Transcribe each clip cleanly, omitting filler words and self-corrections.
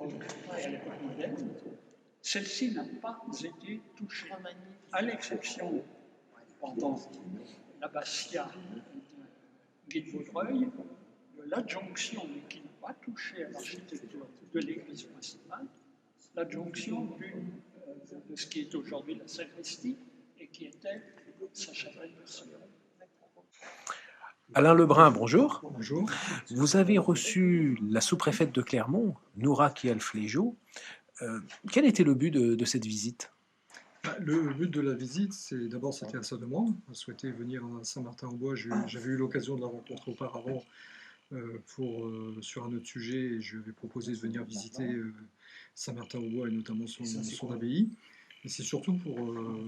à l'époque moderne, celle-ci n'a pas été touchée, à l'exception, pendant l'abbatiat de Guy de Vaudreuil, de l'adjonction, mais qui n'a pas touché à l'architecture de l'église principale, l'adjonction de ce qui est aujourd'hui la sacristie et qui était sa chapelle de Sion. Alain Lebrun, bonjour. Bonjour. Vous avez reçu la sous-préfète de Clermont, Noura Kial-Flégeau. Quel était le but de cette visite? Le but de la visite, c'était à sa demande. Elle souhaitait venir à Saint-Martin-en-Bois. J'avais eu l'occasion de la rencontrer auparavant sur un autre sujet et je lui avais proposé de venir visiter Saint-Martin-en-Bois et notamment son abbaye. Et c'est surtout pour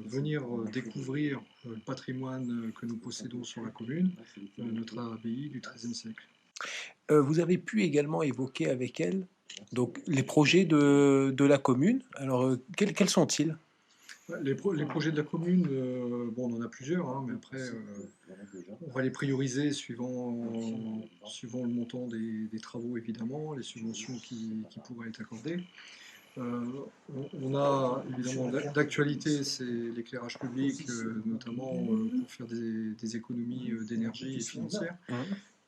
venir découvrir le patrimoine que nous possédons sur la commune, notre abbaye du XIIIe siècle. Vous avez pu également évoquer avec elle donc, les projets de la commune. Alors, quels sont-ils? Les projets de la commune, bon, on en a plusieurs, hein, mais après, on va les prioriser suivant le montant des travaux, évidemment, les subventions qui pourraient être accordées. On a évidemment d'actualité, c'est l'éclairage public, notamment pour faire des économies d'énergie et financières.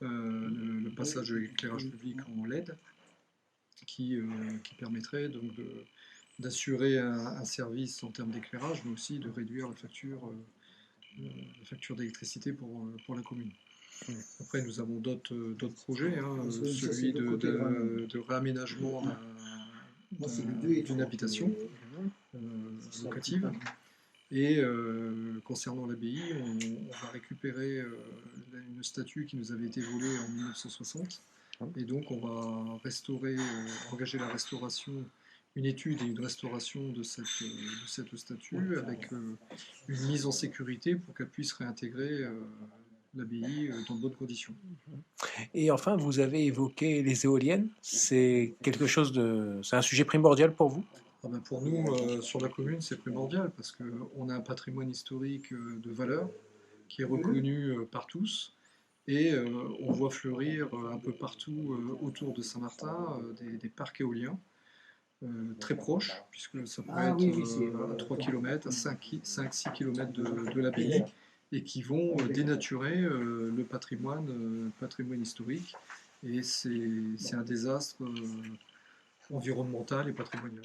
Le passage de l'éclairage public en LED qui permettrait donc d'assurer un service en termes d'éclairage, mais aussi de réduire la facture d'électricité pour la commune. Après, nous avons d'autres projets, hein, celui de réaménagement d'une habitation locative. Et concernant l'abbaye, on va récupérer une statue qui nous avait été volée en 1960. Et donc on va engager la restauration, une étude et une restauration de cette statue avec une mise en sécurité pour qu'elle puisse réintégrer l'abbaye dans de bonnes conditions. Et enfin, vous avez évoqué les éoliennes. C'est un sujet primordial pour vous? Pour nous, sur la commune, c'est primordial parce qu'on a un patrimoine historique de valeur qui est reconnu par tous. Et on voit fleurir un peu partout autour de Saint-Martin des parcs éoliens très proches, puisque ça peut être à 3 km, à 5-6 km de l'abbaye, et qui vont dénaturer le patrimoine historique. Et c'est un désastre environnemental et patrimonial.